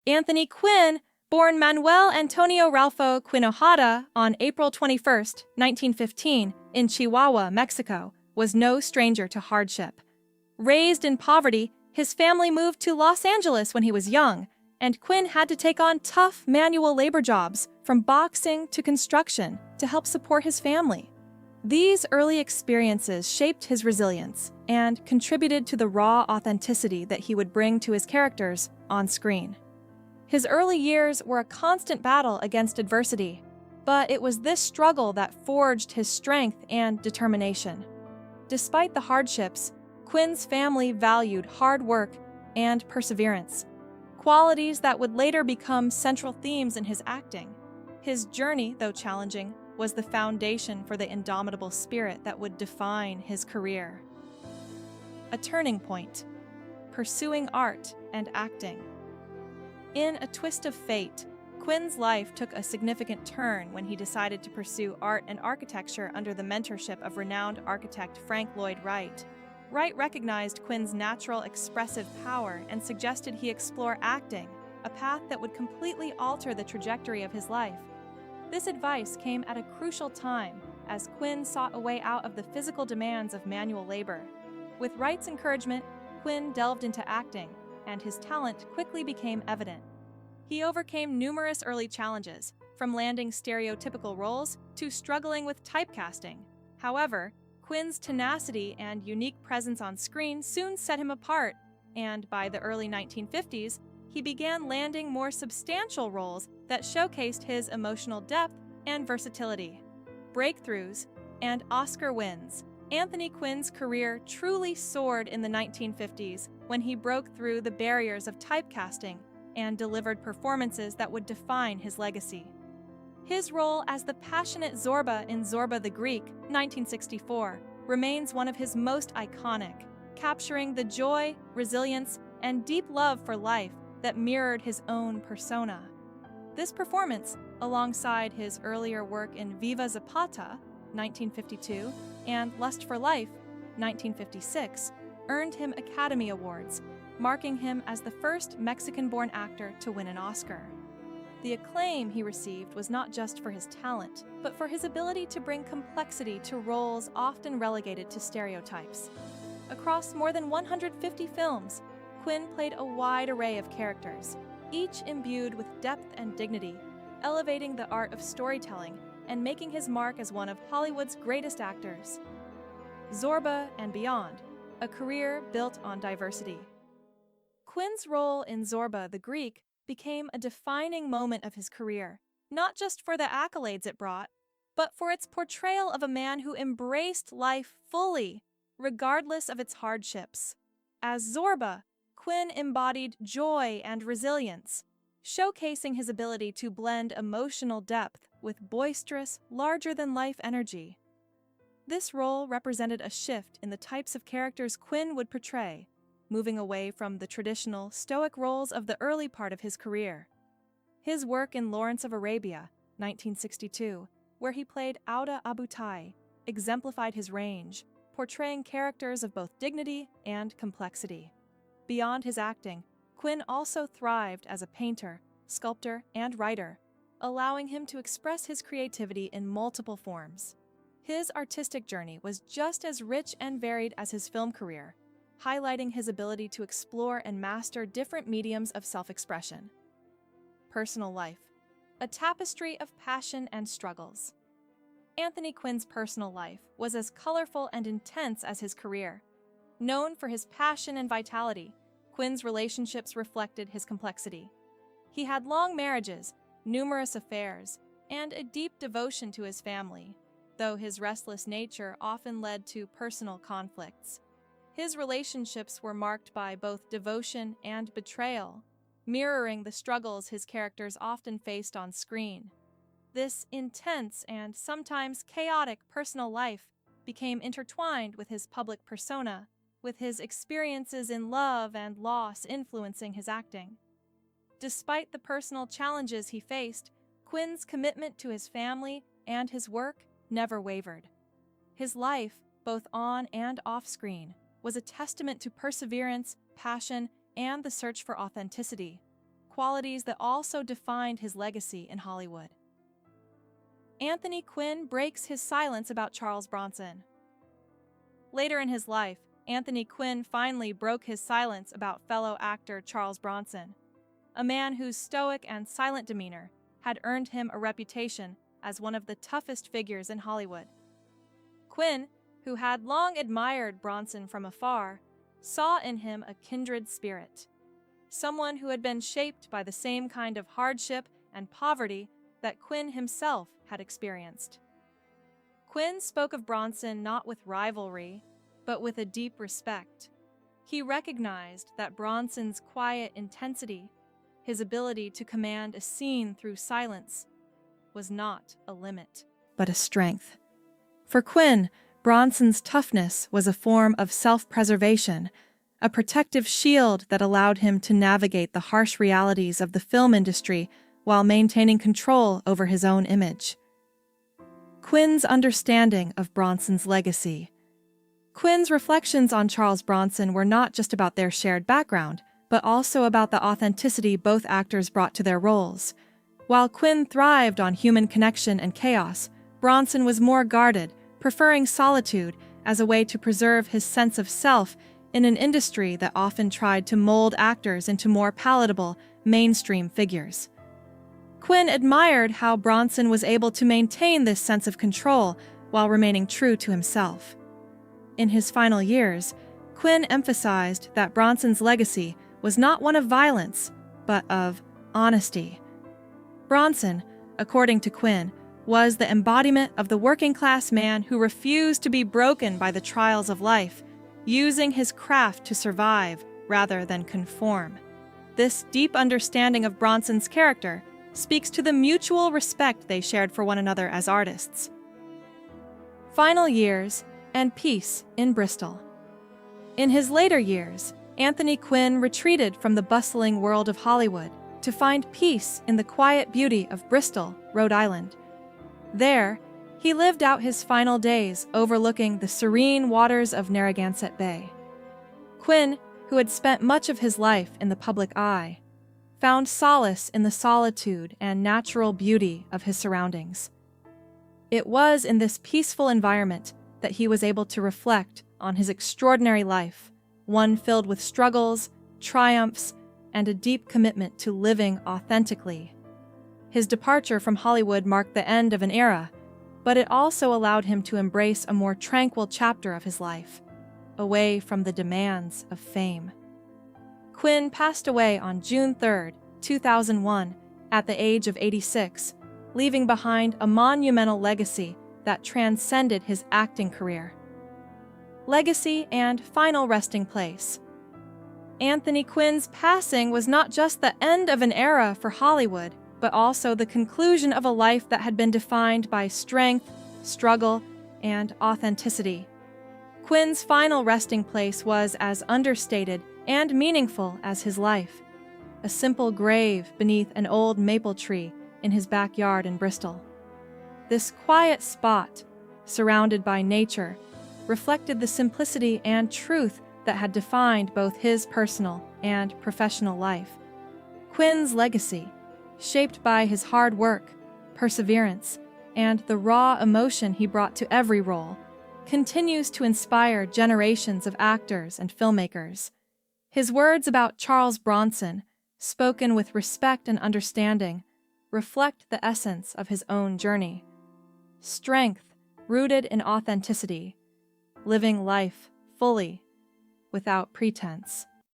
Anthony Quinn, born Manuel Antonio Ralpho Quinojada on April 21, 1915, in Chihuahua, Mexico, was no stranger to hardship. Raised in poverty, his family moved to Los Angeles when he was young, and Quinn had to take on tough manual labor jobs, from boxing to construction, to help support his family. These early experiences shaped his resilience and contributed to the raw authenticity that he would bring to his characters on screen. His early years were a constant battle against adversity, but it was this struggle that forged his strength and determination. Despite the hardships, Quinn's family valued hard work and perseverance, qualities that would later become central themes in his acting. His journey, though challenging, was the foundation for the indomitable spirit that would define his career. A turning point: pursuing art and acting. In a twist of fate, Quinn's life took a significant turn when he decided to pursue art and architecture under the mentorship of renowned architect Frank Lloyd Wright. Wright recognized Quinn's natural expressive power and suggested he explore acting, a path that would completely alter the trajectory of his life. This advice came at a crucial time, as Quinn sought a way out of the physical demands of manual labor. With Wright's encouragement, Quinn delved into acting, and his talent quickly became evident. He overcame numerous early challenges, from landing stereotypical roles to struggling with typecasting. However, Quinn's tenacity and unique presence on screen soon set him apart, and by the early 1950s, he began landing more substantial roles that showcased his emotional depth and versatility. Breakthroughs and Oscar wins. Anthony Quinn's career truly soared in the 1950s when he broke through the barriers of typecasting and delivered performances that would define his legacy. His role as the passionate Zorba in Zorba the Greek, 1964, remains one of his most iconic, capturing the joy, resilience, and deep love for life that mirrored his own persona. This performance, alongside his earlier work in Viva Zapata, 1952, and Lust for Life, 1956, earned him Academy Awards, marking him as the first Mexican-born actor to win an Oscar. The acclaim he received was not just for his talent, but for his ability to bring complexity to roles often relegated to stereotypes. Across more than 150 films, Quinn played a wide array of characters, each imbued with depth and dignity, elevating the art of storytelling and making his mark as one of Hollywood's greatest actors. Zorba and Beyond, a career built on diversity. Quinn's role in Zorba the Greek became a defining moment of his career, not just for the accolades it brought, but for its portrayal of a man who embraced life fully, regardless of its hardships. As Zorba, Quinn embodied joy and resilience, showcasing his ability to blend emotional depth with boisterous, larger-than-life energy. This role represented a shift in the types of characters Quinn would portray, moving away from the traditional, stoic roles of the early part of his career. His work in Lawrence of Arabia, 1962, where he played Auda Abutai, exemplified his range, portraying characters of both dignity and complexity. Beyond his acting, Quinn also thrived as a painter, sculptor, and writer, allowing him to express his creativity in multiple forms. His artistic journey was just as rich and varied as his film career, highlighting his ability to explore and master different mediums of self-expression. Personal life, a tapestry of passion and struggles. Anthony Quinn's personal life was as colorful and intense as his career. Known for his passion and vitality, Quinn's relationships reflected his complexity. He had long marriages, numerous affairs, and a deep devotion to his family, though his restless nature often led to personal conflicts. His relationships were marked by both devotion and betrayal, mirroring the struggles his characters often faced on screen. This intense and sometimes chaotic personal life became intertwined with his public persona, with his experiences in love and loss influencing his acting. Despite the personal challenges he faced, Quinn's commitment to his family and his work never wavered. His life, both on and off screen, was a testament to perseverance, passion, and the search for authenticity, qualities that also defined his legacy in Hollywood. Anthony Quinn breaks his silence about Charles Bronson. Later in his life, Anthony Quinn finally broke his silence about fellow actor Charles Bronson, a man whose stoic and silent demeanor had earned him a reputation as one of the toughest figures in Hollywood. Quinn, who had long admired Bronson from afar, saw in him a kindred spirit, someone who had been shaped by the same kind of hardship and poverty that Quinn himself had experienced. Quinn spoke of Bronson not with rivalry, but with a deep respect. He recognized that Bronson's quiet intensity, his ability to command a scene through silence, was not a limit, but a strength. For Quinn, Bronson's toughness was a form of self-preservation, a protective shield that allowed him to navigate the harsh realities of the film industry while maintaining control over his own image. Quinn's understanding of Bronson's legacy. Quinn's reflections on Charles Bronson were not just about their shared background, but also about the authenticity both actors brought to their roles. While Quinn thrived on human connection and chaos, Bronson was more guarded, preferring solitude as a way to preserve his sense of self in an industry that often tried to mold actors into more palatable, mainstream figures. Quinn admired how Bronson was able to maintain this sense of control while remaining true to himself. In his final years, Quinn emphasized that Bronson's legacy was not one of violence, but of honesty. Bronson, according to Quinn, was the embodiment of the working-class man who refused to be broken by the trials of life, using his craft to survive rather than conform. This deep understanding of Bronson's character speaks to the mutual respect they shared for one another as artists. Final years and peace in Bristol. In his later years, Anthony Quinn retreated from the bustling world of Hollywood to find peace in the quiet beauty of Bristol, Rhode Island. There, he lived out his final days overlooking the serene waters of Narragansett Bay. Quinn, who had spent much of his life in the public eye, found solace in the solitude and natural beauty of his surroundings. It was in this peaceful environment that he was able to reflect on his extraordinary life, one filled with struggles, triumphs, and a deep commitment to living authentically. His departure from Hollywood marked the end of an era, but it also allowed him to embrace a more tranquil chapter of his life, away from the demands of fame. Quinn passed away on June 3, 2001, at the age of 86, leaving behind a monumental legacy that transcended his acting career. Legacy and final resting place. Anthony Quinn's passing was not just the end of an era for Hollywood, but also the conclusion of a life that had been defined by strength, struggle, and authenticity. Quinn's final resting place was as understated and meaningful as his life, a simple grave beneath an old maple tree in his backyard in Bristol. This quiet spot, surrounded by nature, reflected the simplicity and truth that had defined both his personal and professional life. Quinn's legacy, shaped by his hard work, perseverance, and the raw emotion he brought to every role, continues to inspire generations of actors and filmmakers. His words about Charles Bronson, spoken with respect and understanding, reflect the essence of his own journey. Strength rooted in authenticity, living life fully, without pretense.